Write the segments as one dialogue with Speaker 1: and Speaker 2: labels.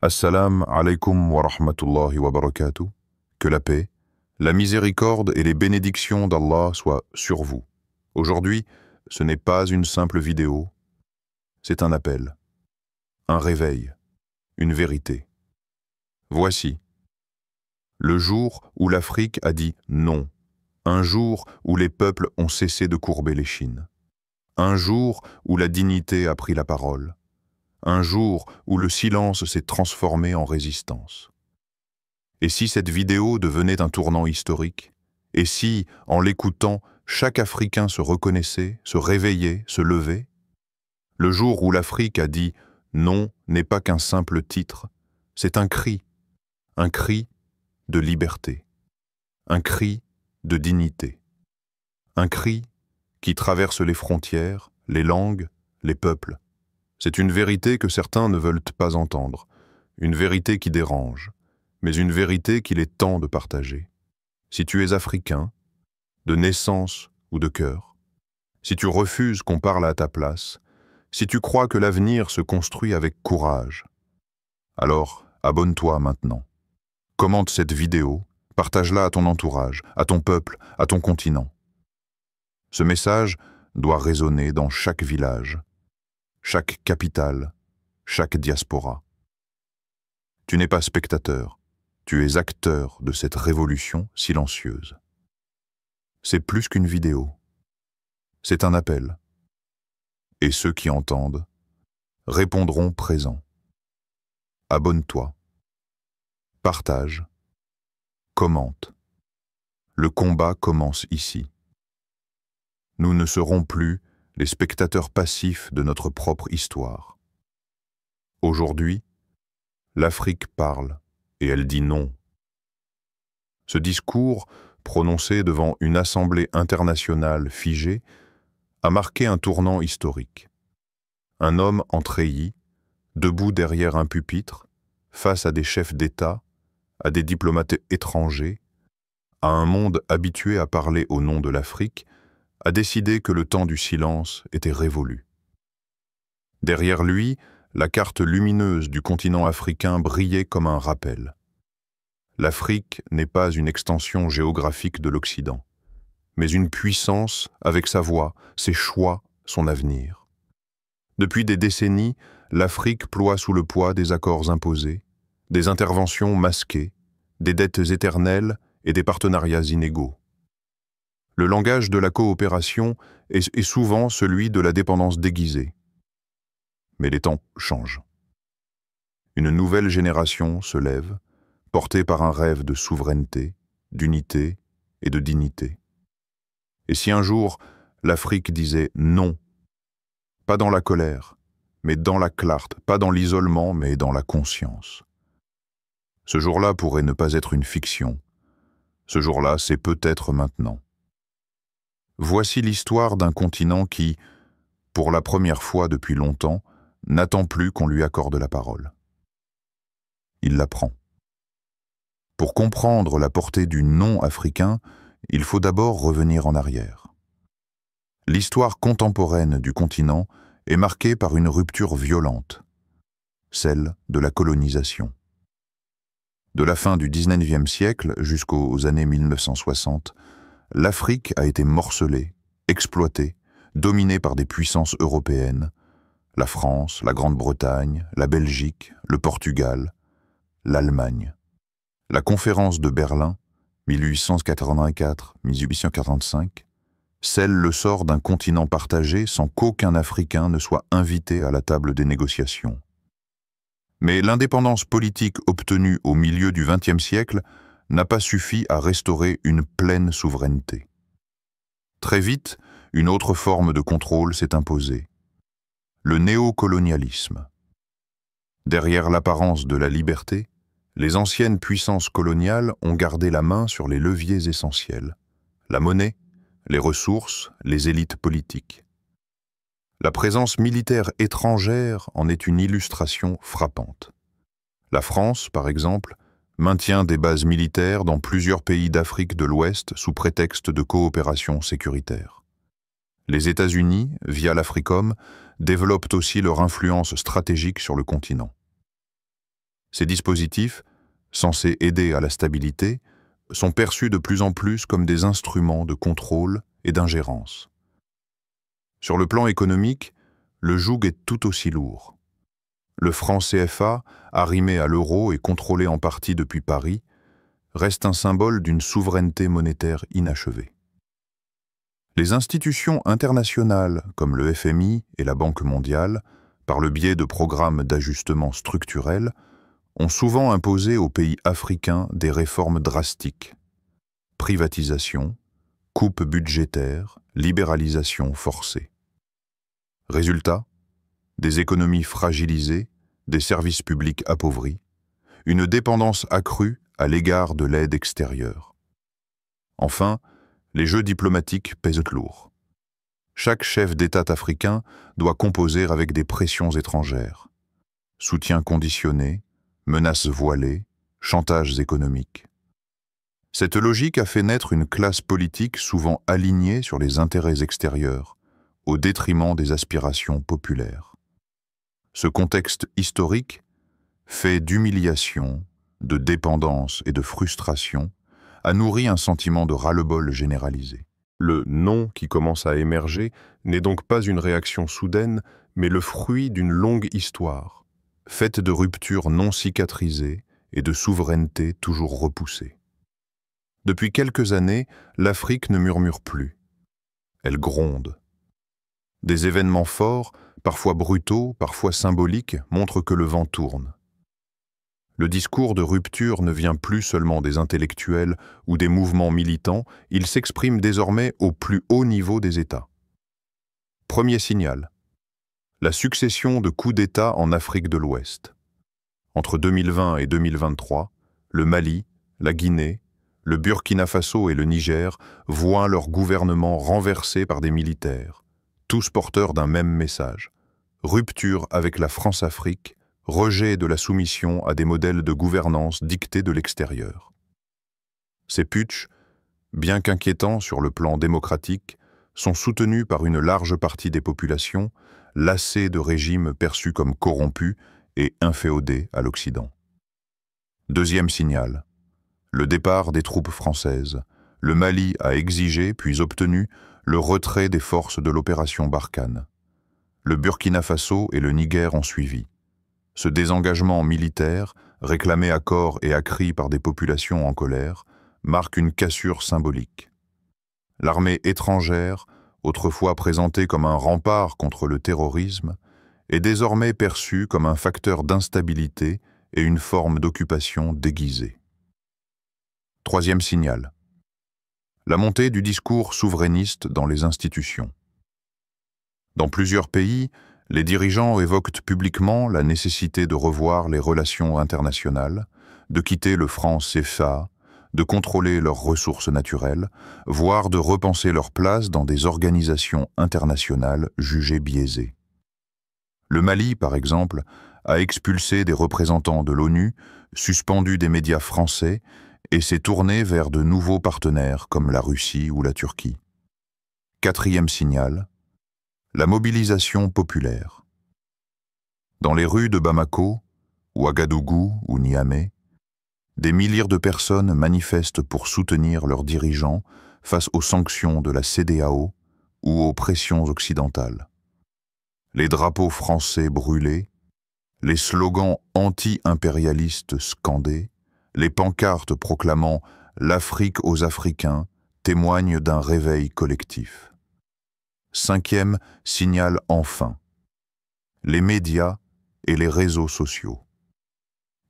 Speaker 1: Assalamu alaikum wa rahmatullahi wa barakatuh. Que la paix, la miséricorde et les bénédictions d'Allah soient sur vous. Aujourd'hui, ce n'est pas une simple vidéo, c'est un appel, un réveil, une vérité. Voici le jour où l'Afrique a dit non, un jour où les peuples ont cessé de courber l'échine, un jour où la dignité a pris la parole, un jour où le silence s'est transformé en résistance. Et si cette vidéo devenait un tournant historique? Et si, en l'écoutant, chaque Africain se reconnaissait, se réveillait, se levait? Le jour où l'Afrique a dit « non » n'est pas qu'un simple titre, c'est un cri de liberté, un cri de dignité, un cri qui traverse les frontières, les langues, les peuples. C'est une vérité que certains ne veulent pas entendre, une vérité qui dérange, mais une vérité qu'il est temps de partager. Si tu es africain, de naissance ou de cœur, si tu refuses qu'on parle à ta place, si tu crois que l'avenir se construit avec courage, alors abonne-toi maintenant. Commente cette vidéo, partage-la à ton entourage, à ton peuple, à ton continent. Ce message doit résonner dans chaque village, chaque capitale, chaque diaspora. Tu n'es pas spectateur, tu es acteur de cette révolution silencieuse. C'est plus qu'une vidéo, c'est un appel. Et ceux qui entendent répondront présents. Abonne-toi, partage, commente. Le combat commence ici. Nous ne serons plus les spectateurs passifs de notre propre histoire. Aujourd'hui, l'Afrique parle et elle dit non. Ce discours, prononcé devant une assemblée internationale figée, a marqué un tournant historique. Un homme en treillis, debout derrière un pupitre, face à des chefs d'État, à des diplomates étrangers, à un monde habitué à parler au nom de l'Afrique, a décidé que le temps du silence était révolu. Derrière lui, la carte lumineuse du continent africain brillait comme un rappel. L'Afrique n'est pas une extension géographique de l'Occident, mais une puissance avec sa voix, ses choix, son avenir. Depuis des décennies, l'Afrique ploie sous le poids des accords imposés, des interventions masquées, des dettes éternelles et des partenariats inégaux. Le langage de la coopération est souvent celui de la dépendance déguisée. Mais les temps changent. Une nouvelle génération se lève, portée par un rêve de souveraineté, d'unité et de dignité. Et si un jour, l'Afrique disait non, pas dans la colère, mais dans la clarté, pas dans l'isolement, mais dans la conscience. Ce jour-là pourrait ne pas être une fiction. Ce jour-là, c'est peut-être maintenant. Voici l'histoire d'un continent qui, pour la première fois depuis longtemps, n'attend plus qu'on lui accorde la parole. Il la prend. Pour comprendre la portée du non africain, il faut d'abord revenir en arrière. L'histoire contemporaine du continent est marquée par une rupture violente, celle de la colonisation. De la fin du XIXe siècle jusqu'aux années 1960, l'Afrique a été morcelée, exploitée, dominée par des puissances européennes, la France, la Grande-Bretagne, la Belgique, le Portugal, l'Allemagne. La conférence de Berlin, 1884-1845, scelle le sort d'un continent partagé sans qu'aucun Africain ne soit invité à la table des négociations. Mais l'indépendance politique obtenue au milieu du XXe siècle n'a pas suffi à restaurer une pleine souveraineté. Très vite, une autre forme de contrôle s'est imposée. Le néocolonialisme. Derrière l'apparence de la liberté, les anciennes puissances coloniales ont gardé la main sur les leviers essentiels, la monnaie, les ressources, les élites politiques. La présence militaire étrangère en est une illustration frappante. La France, par exemple, maintient des bases militaires dans plusieurs pays d'Afrique de l'Ouest sous prétexte de coopération sécuritaire. Les États-Unis, via l'Africom, développent aussi leur influence stratégique sur le continent. Ces dispositifs, censés aider à la stabilité, sont perçus de plus en plus comme des instruments de contrôle et d'ingérence. Sur le plan économique, le joug est tout aussi lourd. Le franc CFA, arrimé à l'euro et contrôlé en partie depuis Paris, reste un symbole d'une souveraineté monétaire inachevée. Les institutions internationales comme le FMI et la Banque mondiale, par le biais de programmes d'ajustement structurel, ont souvent imposé aux pays africains des réformes drastiques. Privatisation, coupes budgétaires, libéralisation forcée. Résultat, des économies fragilisées, des services publics appauvris, une dépendance accrue à l'égard de l'aide extérieure. Enfin, les jeux diplomatiques pèsent lourd. Chaque chef d'État africain doit composer avec des pressions étrangères. Soutien conditionné, menaces voilées, chantages économiques. Cette logique a fait naître une classe politique souvent alignée sur les intérêts extérieurs, au détriment des aspirations populaires. Ce contexte historique, fait d'humiliation, de dépendance et de frustration, a nourri un sentiment de ras-le-bol généralisé. Le « non » qui commence à émerger n'est donc pas une réaction soudaine, mais le fruit d'une longue histoire, faite de ruptures non cicatrisées et de souverainetés toujours repoussées. Depuis quelques années, l'Afrique ne murmure plus. Elle gronde. Des événements forts, parfois brutaux, parfois symboliques, montrent que le vent tourne. Le discours de rupture ne vient plus seulement des intellectuels ou des mouvements militants, il s'exprime désormais au plus haut niveau des États. Premier signal, la succession de coups d'État en Afrique de l'Ouest. Entre 2020 et 2023, le Mali, la Guinée, le Burkina Faso et le Niger voient leur gouvernement renversé par des militaires, tous porteurs d'un même message, rupture avec la France-Afrique, rejet de la soumission à des modèles de gouvernance dictés de l'extérieur. Ces putschs, bien qu'inquiétants sur le plan démocratique, sont soutenus par une large partie des populations, lassées de régimes perçus comme corrompus et inféodés à l'Occident. Deuxième signal, le départ des troupes françaises. Le Mali a exigé, puis obtenu, le retrait des forces de l'opération Barkhane. Le Burkina Faso et le Niger ont suivi. Ce désengagement militaire, réclamé à corps et à cri par des populations en colère, marque une cassure symbolique. L'armée étrangère, autrefois présentée comme un rempart contre le terrorisme, est désormais perçue comme un facteur d'instabilité et une forme d'occupation déguisée. Troisième signal, la montée du discours souverainiste dans les institutions. Dans plusieurs pays, les dirigeants évoquent publiquement la nécessité de revoir les relations internationales, de quitter le franc CFA, de contrôler leurs ressources naturelles, voire de repenser leur place dans des organisations internationales jugées biaisées. Le Mali, par exemple, a expulsé des représentants de l'ONU, suspendu des médias français et s'est tourné vers de nouveaux partenaires comme la Russie ou la Turquie. Quatrième signal, la mobilisation populaire. Dans les rues de Bamako, Ouagadougou ou Niamey, des milliers de personnes manifestent pour soutenir leurs dirigeants face aux sanctions de la CEDEAO ou aux pressions occidentales. Les drapeaux français brûlés, les slogans anti-impérialistes scandés, les pancartes proclamant « l'Afrique aux Africains » témoignent d'un réveil collectif. Cinquième signal enfin, les médias et les réseaux sociaux.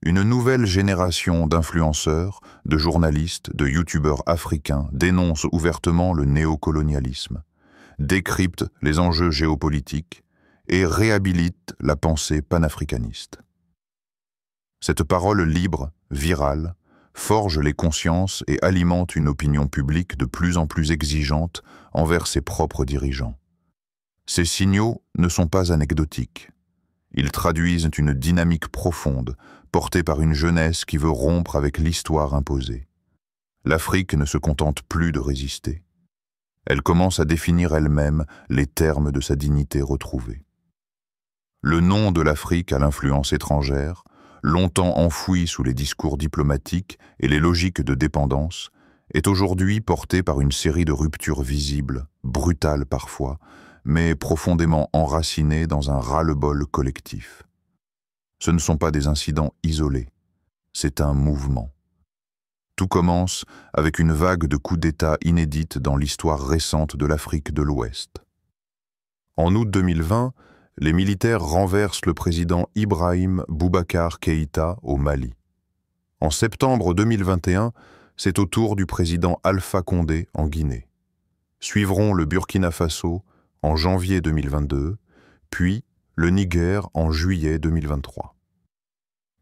Speaker 1: Une nouvelle génération d'influenceurs, de journalistes, de youtubeurs africains dénonce ouvertement le néocolonialisme, décrypte les enjeux géopolitiques et réhabilite la pensée panafricaniste. Cette parole libre, virale, forge les consciences et alimente une opinion publique de plus en plus exigeante envers ses propres dirigeants. Ces signaux ne sont pas anecdotiques. Ils traduisent une dynamique profonde, portée par une jeunesse qui veut rompre avec l'histoire imposée. L'Afrique ne se contente plus de résister. Elle commence à définir elle-même les termes de sa dignité retrouvée. Le non de l'Afrique à l'influence étrangère, longtemps enfoui sous les discours diplomatiques et les logiques de dépendance, est aujourd'hui porté par une série de ruptures visibles, brutales parfois, mais profondément enracinées dans un ras-le-bol collectif. Ce ne sont pas des incidents isolés, c'est un mouvement. Tout commence avec une vague de coups d'État inédite dans l'histoire récente de l'Afrique de l'Ouest. En août 2020, les militaires renversent le président Ibrahim Boubacar Keïta au Mali. En septembre 2021, c'est au tour du président Alpha Condé en Guinée. Suivront le Burkina Faso en janvier 2022, puis le Niger en juillet 2023.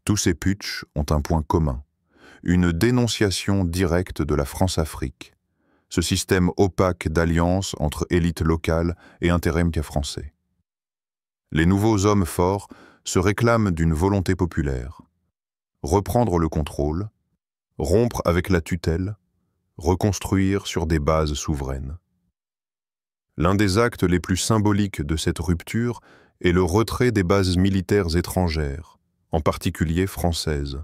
Speaker 1: Tous ces putschs ont un point commun, une dénonciation directe de la France-Afrique, ce système opaque d'alliance entre élites locales et intérêts français. Les nouveaux hommes forts se réclament d'une volonté populaire, reprendre le contrôle, rompre avec la tutelle, reconstruire sur des bases souveraines. L'un des actes les plus symboliques de cette rupture est le retrait des bases militaires étrangères, en particulier françaises.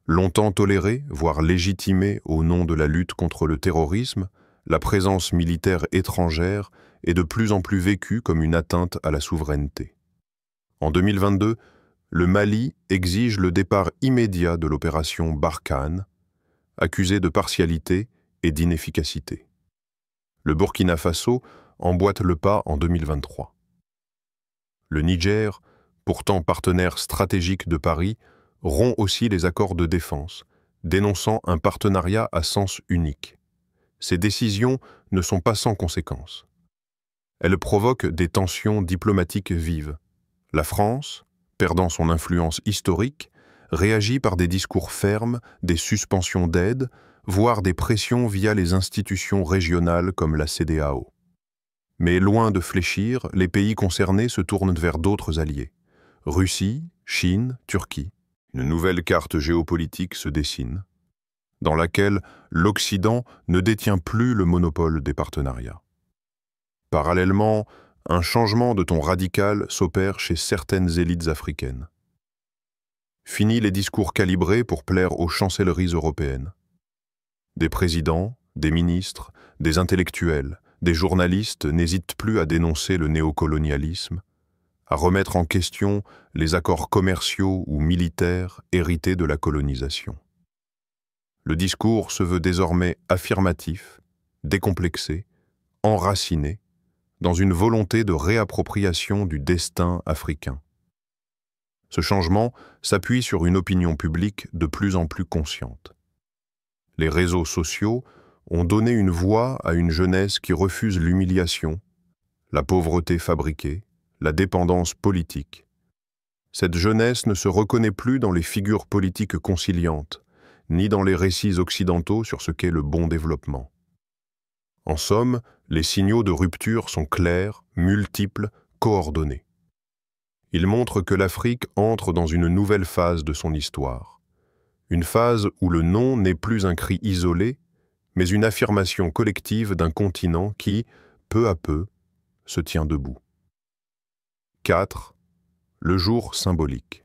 Speaker 1: Longtemps tolérée, voire légitimée au nom de la lutte contre le terrorisme, la présence militaire étrangère est de plus en plus vécue comme une atteinte à la souveraineté. En 2022, le Mali exige le départ immédiat de l'opération Barkhane, accusée de partialité et d'inefficacité. Le Burkina Faso emboîte le pas en 2023. Le Niger, pourtant partenaire stratégique de Paris, rompt aussi les accords de défense, dénonçant un partenariat à sens unique. Ces décisions ne sont pas sans conséquences. Elles provoquent des tensions diplomatiques vives. La France, perdant son influence historique, réagit par des discours fermes, des suspensions d'aide, voire des pressions via les institutions régionales comme la CEDEAO. Mais loin de fléchir, les pays concernés se tournent vers d'autres alliés. Russie, Chine, Turquie. Une nouvelle carte géopolitique se dessine, dans laquelle l'Occident ne détient plus le monopole des partenariats. Parallèlement, un changement de ton radical s'opère chez certaines élites africaines. Fini les discours calibrés pour plaire aux chancelleries européennes. Des présidents, des ministres, des intellectuels, des journalistes n'hésitent plus à dénoncer le néocolonialisme, à remettre en question les accords commerciaux ou militaires hérités de la colonisation. Le discours se veut désormais affirmatif, décomplexé, enraciné, dans une volonté de réappropriation du destin africain. Ce changement s'appuie sur une opinion publique de plus en plus consciente. Les réseaux sociaux ont donné une voix à une jeunesse qui refuse l'humiliation, la pauvreté fabriquée, la dépendance politique. Cette jeunesse ne se reconnaît plus dans les figures politiques conciliantes, ni dans les récits occidentaux sur ce qu'est le bon développement. En somme, les signaux de rupture sont clairs, multiples, coordonnés. Ils montrent que l'Afrique entre dans une nouvelle phase de son histoire. Une phase où le non n'est plus un cri isolé, mais une affirmation collective d'un continent qui, peu à peu, se tient debout. 4. Le jour symbolique.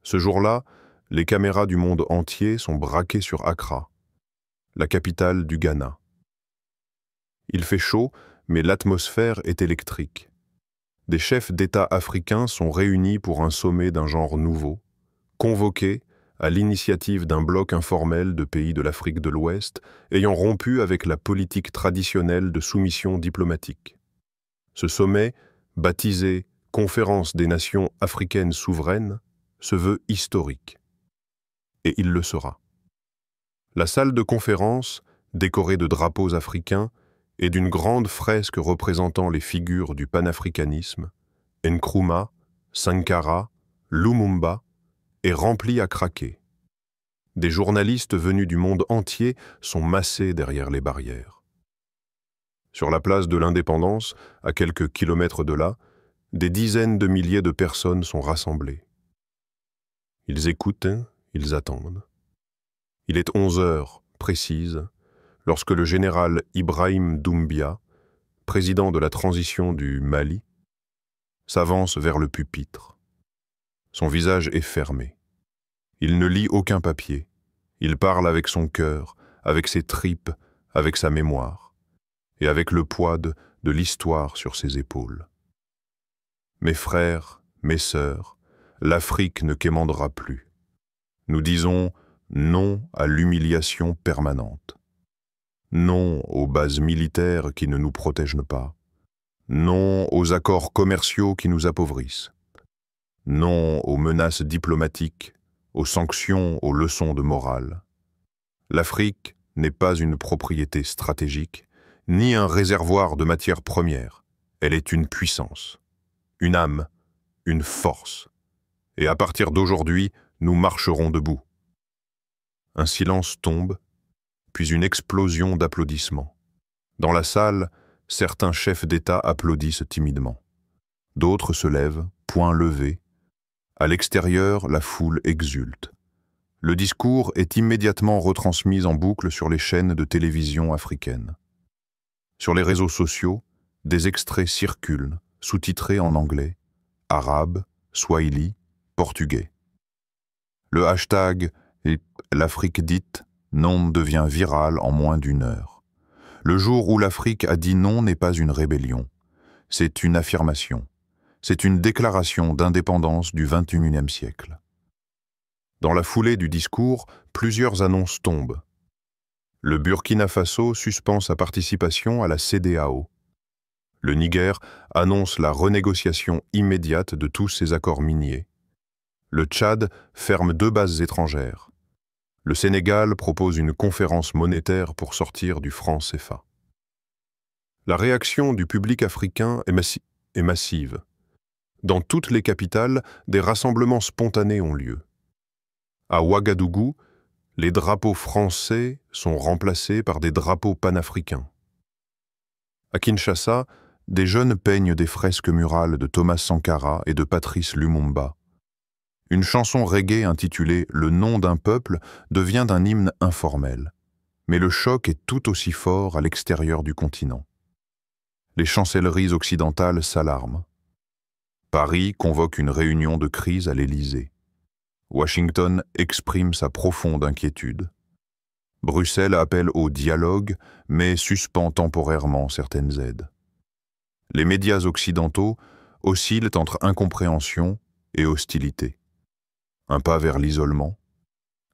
Speaker 1: Ce jour-là, les caméras du monde entier sont braquées sur Accra, la capitale du Ghana. Il fait chaud, mais l'atmosphère est électrique. Des chefs d'État africains sont réunis pour un sommet d'un genre nouveau, convoqués à l'initiative d'un bloc informel de pays de l'Afrique de l'Ouest ayant rompu avec la politique traditionnelle de soumission diplomatique. Ce sommet, baptisé « Conférence des Nations africaines souveraines », se veut historique. Et il le sera. La salle de conférence, décorée de drapeaux africains, et d'une grande fresque représentant les figures du panafricanisme, Nkrumah, Sankara, Lumumba, est remplie à craquer. Des journalistes venus du monde entier sont massés derrière les barrières. Sur la place de l'Indépendance, à quelques kilomètres de là, des dizaines de milliers de personnes sont rassemblées. Ils écoutent, ils attendent. Il est 11 heures, précises, lorsque le général Ibrahim Doumbia, président de la transition du Mali, s'avance vers le pupitre. Son visage est fermé. Il ne lit aucun papier. Il parle avec son cœur, avec ses tripes, avec sa mémoire, et avec le poids de l'histoire sur ses épaules. Mes frères, mes sœurs, l'Afrique ne quémandera plus. Nous disons non à l'humiliation permanente. Non aux bases militaires qui ne nous protègent pas. Non aux accords commerciaux qui nous appauvrissent. Non aux menaces diplomatiques, aux sanctions, aux leçons de morale. L'Afrique n'est pas une propriété stratégique, ni un réservoir de matières premières. Elle est une puissance, une âme, une force. Et à partir d'aujourd'hui, nous marcherons debout. Un silence tombe, puis une explosion d'applaudissements. Dans la salle, certains chefs d'État applaudissent timidement. D'autres se lèvent, poings levés. À l'extérieur, la foule exulte. Le discours est immédiatement retransmis en boucle sur les chaînes de télévision africaines. Sur les réseaux sociaux, des extraits circulent, sous-titrés en anglais, arabe, swahili, portugais. Le hashtag « l'Afrique dite » non devient viral en moins d'une heure. Le jour où l'Afrique a dit non n'est pas une rébellion, c'est une affirmation. C'est une déclaration d'indépendance du XXIe siècle. Dans la foulée du discours, plusieurs annonces tombent. Le Burkina Faso suspend sa participation à la CEDEAO. Le Niger annonce la renégociation immédiate de tous ses accords miniers. Le Tchad ferme 2 bases étrangères. Le Sénégal propose une conférence monétaire pour sortir du franc CFA. La réaction du public africain est massive. Dans toutes les capitales, des rassemblements spontanés ont lieu. À Ouagadougou, les drapeaux français sont remplacés par des drapeaux panafricains. À Kinshasa, des jeunes peignent des fresques murales de Thomas Sankara et de Patrice Lumumba. Une chanson reggae intitulée « Le nom d'un peuple » devient un hymne informel. Mais le choc est tout aussi fort à l'extérieur du continent. Les chancelleries occidentales s'alarment. Paris convoque une réunion de crise à l'Élysée. Washington exprime sa profonde inquiétude. Bruxelles appelle au dialogue, mais suspend temporairement certaines aides. Les médias occidentaux oscillent entre incompréhension et hostilité. Un pas vers l'isolement.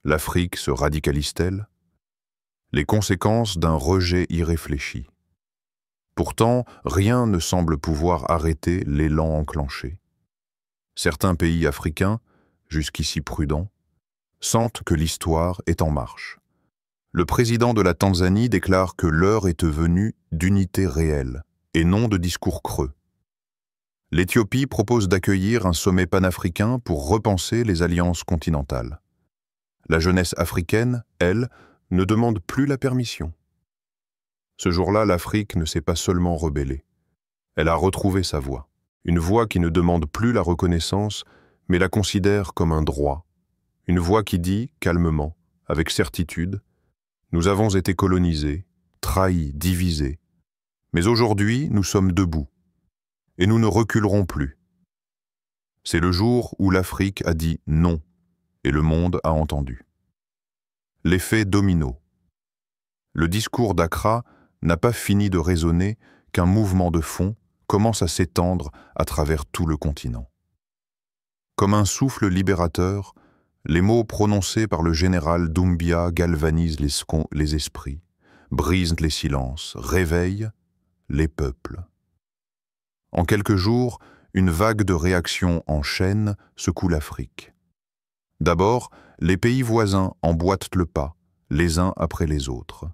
Speaker 1: L'Afrique se radicalise-t-elle? Les conséquences d'un rejet irréfléchi. Pourtant, rien ne semble pouvoir arrêter l'élan enclenché. Certains pays africains, jusqu'ici prudents, sentent que l'histoire est en marche. Le président de la Tanzanie déclare que l'heure est venue d'unité réelle, et non de discours creux. L'Éthiopie propose d'accueillir un sommet panafricain pour repenser les alliances continentales. La jeunesse africaine, elle, ne demande plus la permission. Ce jour-là, l'Afrique ne s'est pas seulement rebellée. Elle a retrouvé sa voix. Une voix qui ne demande plus la reconnaissance, mais la considère comme un droit. Une voix qui dit, calmement, avec certitude, « Nous avons été colonisés, trahis, divisés. Mais aujourd'hui, nous sommes debout. Et nous ne reculerons plus. » C'est le jour où l'Afrique a dit non, et le monde a entendu. L'effet domino. Le discours d'Accra n'a pas fini de résonner qu'un mouvement de fond commence à s'étendre à travers tout le continent. Comme un souffle libérateur, les mots prononcés par le général Doumbia galvanisent les esprits, brisent les silences, réveillent les peuples. En quelques jours, une vague de réactions en chaîne secoue l'Afrique. D'abord, les pays voisins emboîtent le pas, les uns après les autres.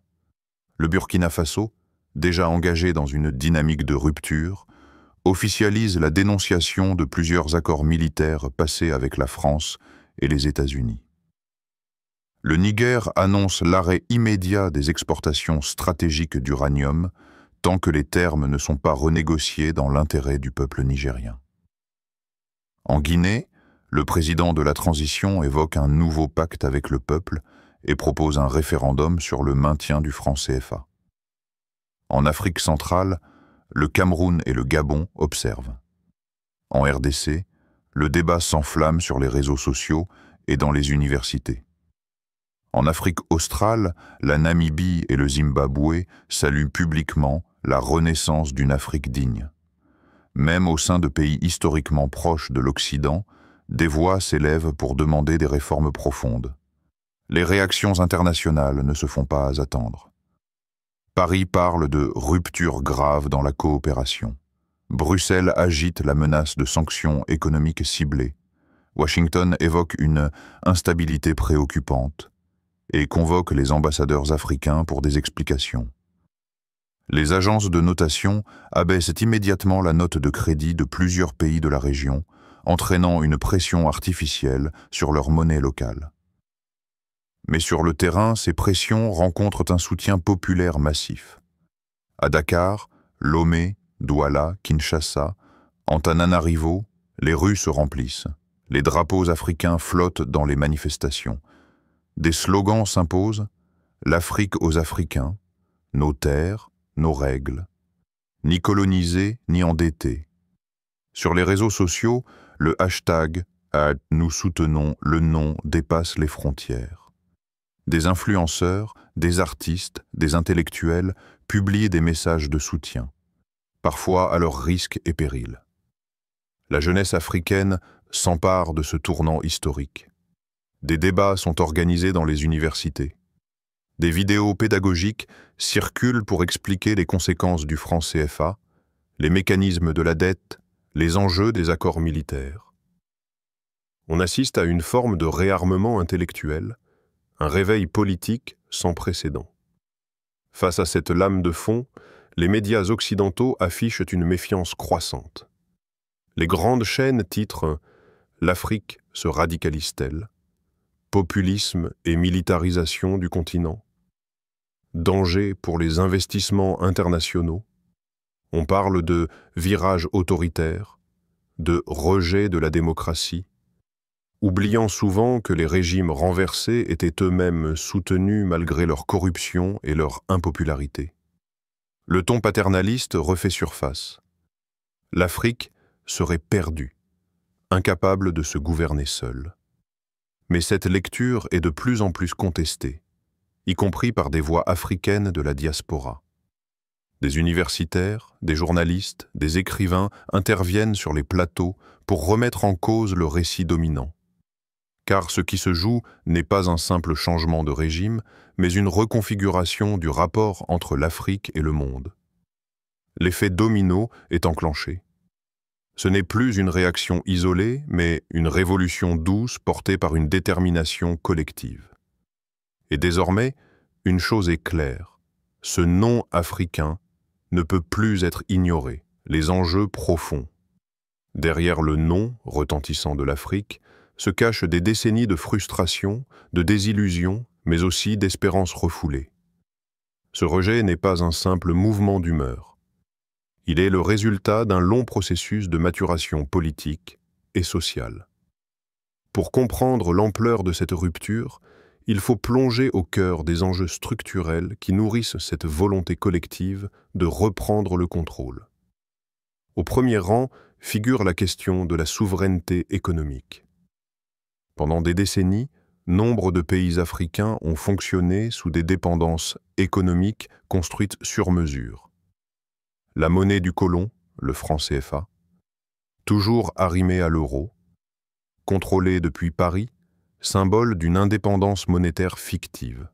Speaker 1: Le Burkina Faso, déjà engagé dans une dynamique de rupture, officialise la dénonciation de plusieurs accords militaires passés avec la France et les États-Unis. Le Niger annonce l'arrêt immédiat des exportations stratégiques d'uranium tant que les termes ne sont pas renégociés dans l'intérêt du peuple nigérien. En Guinée, le président de la transition évoque un nouveau pacte avec le peuple et propose un référendum sur le maintien du franc CFA. En Afrique centrale, le Cameroun et le Gabon observent. En RDC, le débat s'enflamme sur les réseaux sociaux et dans les universités. En Afrique australe, la Namibie et le Zimbabwe saluent publiquement la renaissance d'une Afrique digne. Même au sein de pays historiquement proches de l'Occident, des voix s'élèvent pour demander des réformes profondes. Les réactions internationales ne se font pas attendre. Paris parle de rupture grave dans la coopération. Bruxelles agite la menace de sanctions économiques ciblées. Washington évoque une instabilité préoccupante et convoque les ambassadeurs africains pour des explications. Les agences de notation abaissent immédiatement la note de crédit de plusieurs pays de la région, entraînant une pression artificielle sur leur monnaie locale. Mais sur le terrain, ces pressions rencontrent un soutien populaire massif. À Dakar, Lomé, Douala, Kinshasa, Antananarivo, les rues se remplissent. Les drapeaux africains flottent dans les manifestations. Des slogans s'imposent, l'Afrique aux Africains, nos terres, nos règles, ni colonisés ni endettés. Sur les réseaux sociaux, le hashtag @ nous soutenons le non dépasse les frontières. Des influenceurs, des artistes, des intellectuels publient des messages de soutien, parfois à leur risque et péril. La jeunesse africaine s'empare de ce tournant historique. Des débats sont organisés dans les universités. Des vidéos pédagogiques circulent pour expliquer les conséquences du franc CFA, les mécanismes de la dette, les enjeux des accords militaires. On assiste à une forme de réarmement intellectuel, un réveil politique sans précédent. Face à cette lame de fond, les médias occidentaux affichent une méfiance croissante. Les grandes chaînes titrent « L'Afrique se radicalise-t-elle » ? Populisme et militarisation du continent. Danger pour les investissements internationaux. On parle de virage autoritaire, de rejet de la démocratie, oubliant souvent que les régimes renversés étaient eux-mêmes soutenus malgré leur corruption et leur impopularité. Le ton paternaliste refait surface. L'Afrique serait perdue, incapable de se gouverner seule. Mais cette lecture est de plus en plus contestée, y compris par des voix africaines de la diaspora. Des universitaires, des journalistes, des écrivains interviennent sur les plateaux pour remettre en cause le récit dominant. Car ce qui se joue n'est pas un simple changement de régime, mais une reconfiguration du rapport entre l'Afrique et le monde. L'effet domino est enclenché. Ce n'est plus une réaction isolée, mais une révolution douce portée par une détermination collective. Et désormais, une chose est claire, ce non africain ne peut plus être ignoré, les enjeux profonds. Derrière le non retentissant de l'Afrique se cachent des décennies de frustration, de désillusion, mais aussi d'espérances refoulées. Ce rejet n'est pas un simple mouvement d'humeur. Il est le résultat d'un long processus de maturation politique et sociale. Pour comprendre l'ampleur de cette rupture, il faut plonger au cœur des enjeux structurels qui nourrissent cette volonté collective de reprendre le contrôle. Au premier rang figure la question de la souveraineté économique. Pendant des décennies, nombre de pays africains ont fonctionné sous des dépendances économiques construites sur mesure. La monnaie du colon, le franc CFA, toujours arrimée à l'euro, contrôlée depuis Paris, symbole d'une indépendance monétaire fictive.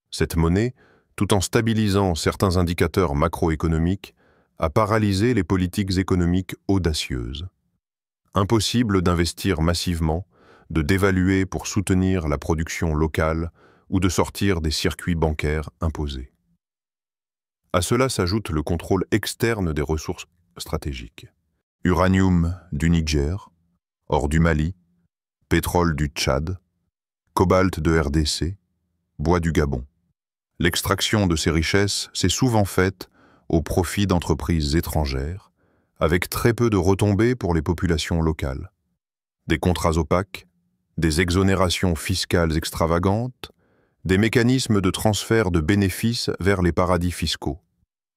Speaker 1: Cette monnaie, tout en stabilisant certains indicateurs macroéconomiques, a paralysé les politiques économiques audacieuses. Impossible d'investir massivement, de dévaluer pour soutenir la production locale ou de sortir des circuits bancaires imposés. À cela s'ajoute le contrôle externe des ressources stratégiques. Uranium du Niger, or du Mali, pétrole du Tchad, cobalt de RDC, bois du Gabon. L'extraction de ces richesses s'est souvent faite au profit d'entreprises étrangères, avec très peu de retombées pour les populations locales. Des contrats opaques, des exonérations fiscales extravagantes, des mécanismes de transfert de bénéfices vers les paradis fiscaux.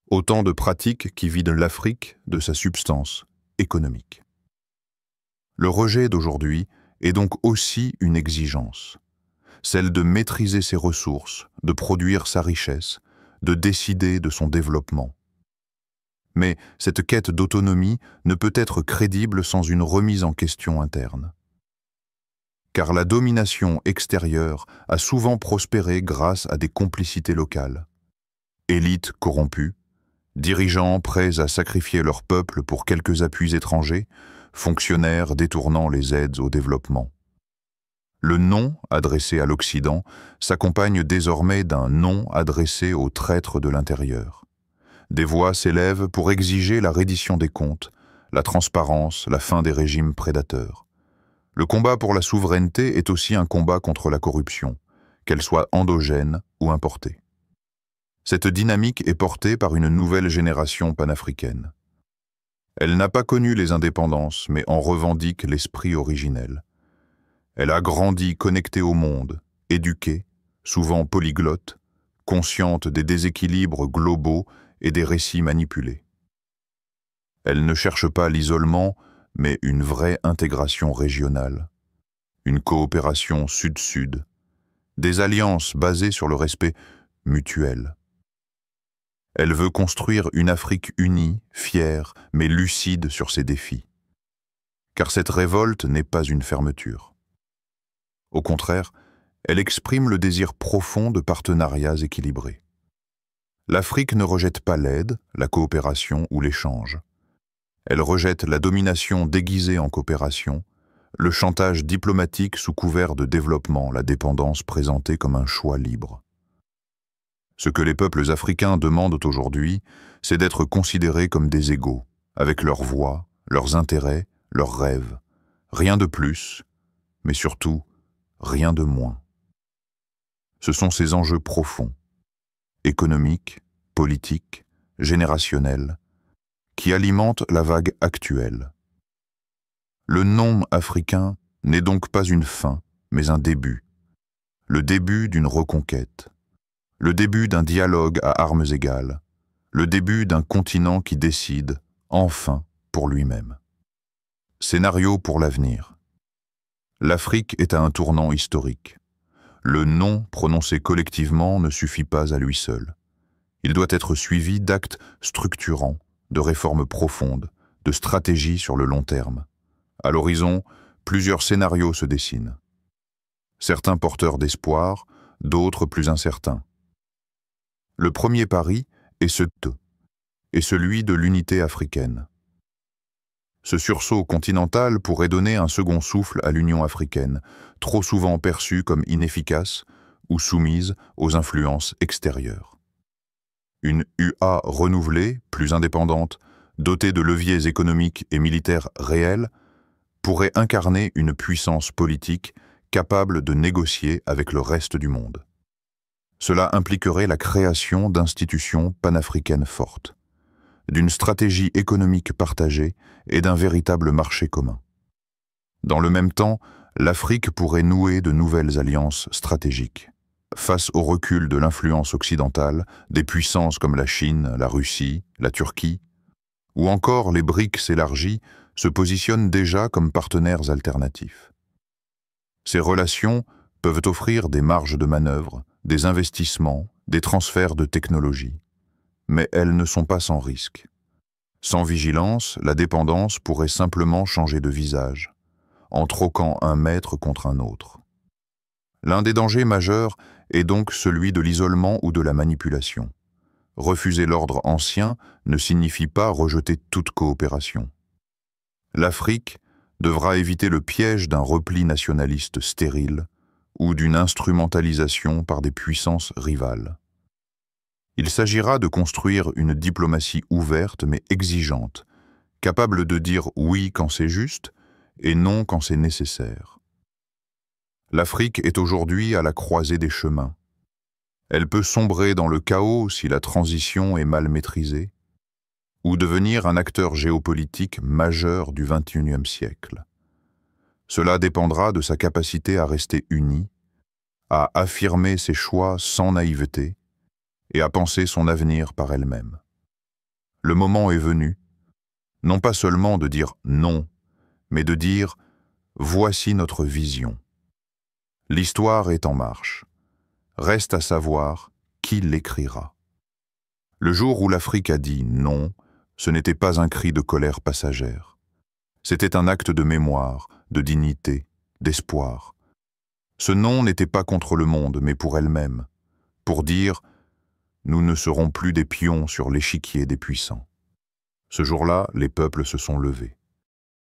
Speaker 1: Autant de pratiques qui vident l'Afrique de sa substance économique. Le rejet d'aujourd'hui est donc aussi une exigence, celle de maîtriser ses ressources, de produire sa richesse, de décider de son développement. Mais cette quête d'autonomie ne peut être crédible sans une remise en question interne. Car la domination extérieure a souvent prospéré grâce à des complicités locales. Élites corrompues, dirigeants prêts à sacrifier leur peuple pour quelques appuis étrangers, fonctionnaires détournant les aides au développement. Le non adressé à l'Occident s'accompagne désormais d'un non adressé aux traîtres de l'intérieur. Des voix s'élèvent pour exiger la reddition des comptes, la transparence, la fin des régimes prédateurs. Le combat pour la souveraineté est aussi un combat contre la corruption, qu'elle soit endogène ou importée. Cette dynamique est portée par une nouvelle génération panafricaine. Elle n'a pas connu les indépendances, mais en revendique l'esprit originel. Elle a grandi connectée au monde, éduquée, souvent polyglotte, consciente des déséquilibres globaux et des récits manipulés. Elle ne cherche pas l'isolement, mais une vraie intégration régionale, une coopération sud-sud, des alliances basées sur le respect mutuel. Elle veut construire une Afrique unie, fière, mais lucide sur ses défis. Car cette révolte n'est pas une fermeture. Au contraire, elle exprime le désir profond de partenariats équilibrés. L'Afrique ne rejette pas l'aide, la coopération ou l'échange. Elle rejette la domination déguisée en coopération, le chantage diplomatique sous couvert de développement, la dépendance présentée comme un choix libre. Ce que les peuples africains demandent aujourd'hui, c'est d'être considérés comme des égaux, avec leurs voix, leurs intérêts, leurs rêves. Rien de plus, mais surtout, rien de moins. Ce sont ces enjeux profonds, économiques, politiques, générationnels, qui alimentent la vague actuelle. Le non africain n'est donc pas une fin, mais un début. Le début d'une reconquête. Le début d'un dialogue à armes égales. Le début d'un continent qui décide, enfin, pour lui-même. Scénario pour l'avenir. L'Afrique est à un tournant historique. Le non prononcé collectivement ne suffit pas à lui seul. Il doit être suivi d'actes structurants, de réformes profondes, de stratégies sur le long terme. À l'horizon, plusieurs scénarios se dessinent. Certains porteurs d'espoir, d'autres plus incertains. Le premier pari est celui de l'unité africaine. Ce sursaut continental pourrait donner un second souffle à l'Union africaine, trop souvent perçue comme inefficace ou soumise aux influences extérieures. Une UA renouvelée, plus indépendante, dotée de leviers économiques et militaires réels, pourrait incarner une puissance politique capable de négocier avec le reste du monde. Cela impliquerait la création d'institutions panafricaines fortes, d'une stratégie économique partagée et d'un véritable marché commun. Dans le même temps, l'Afrique pourrait nouer de nouvelles alliances stratégiques. Face au recul de l'influence occidentale, des puissances comme la Chine, la Russie, la Turquie, ou encore les BRICS élargis se positionnent déjà comme partenaires alternatifs. Ces relations peuvent offrir des marges de manœuvre, des investissements, des transferts de technologies. Mais elles ne sont pas sans risque. Sans vigilance, la dépendance pourrait simplement changer de visage, en troquant un maître contre un autre. L'un des dangers majeurs est donc celui de l'isolement ou de la manipulation. Refuser l'ordre ancien ne signifie pas rejeter toute coopération. L'Afrique devra éviter le piège d'un repli nationaliste stérile ou d'une instrumentalisation par des puissances rivales. Il s'agira de construire une diplomatie ouverte mais exigeante, capable de dire oui quand c'est juste et non quand c'est nécessaire. L'Afrique est aujourd'hui à la croisée des chemins. Elle peut sombrer dans le chaos si la transition est mal maîtrisée, ou devenir un acteur géopolitique majeur du XXIe siècle. Cela dépendra de sa capacité à rester unie, à affirmer ses choix sans naïveté et à penser son avenir par elle-même. Le moment est venu, non pas seulement de dire non, mais de dire Voici notre vision. L'histoire est en marche. Reste à savoir qui l'écrira. Le jour où l'Afrique a dit non, ce n'était pas un cri de colère passagère. C'était un acte de mémoire, de dignité, d'espoir. Ce non n'était pas contre le monde, mais pour elle-même, pour dire « Nous ne serons plus des pions sur l'échiquier des puissants ». Ce jour-là, les peuples se sont levés.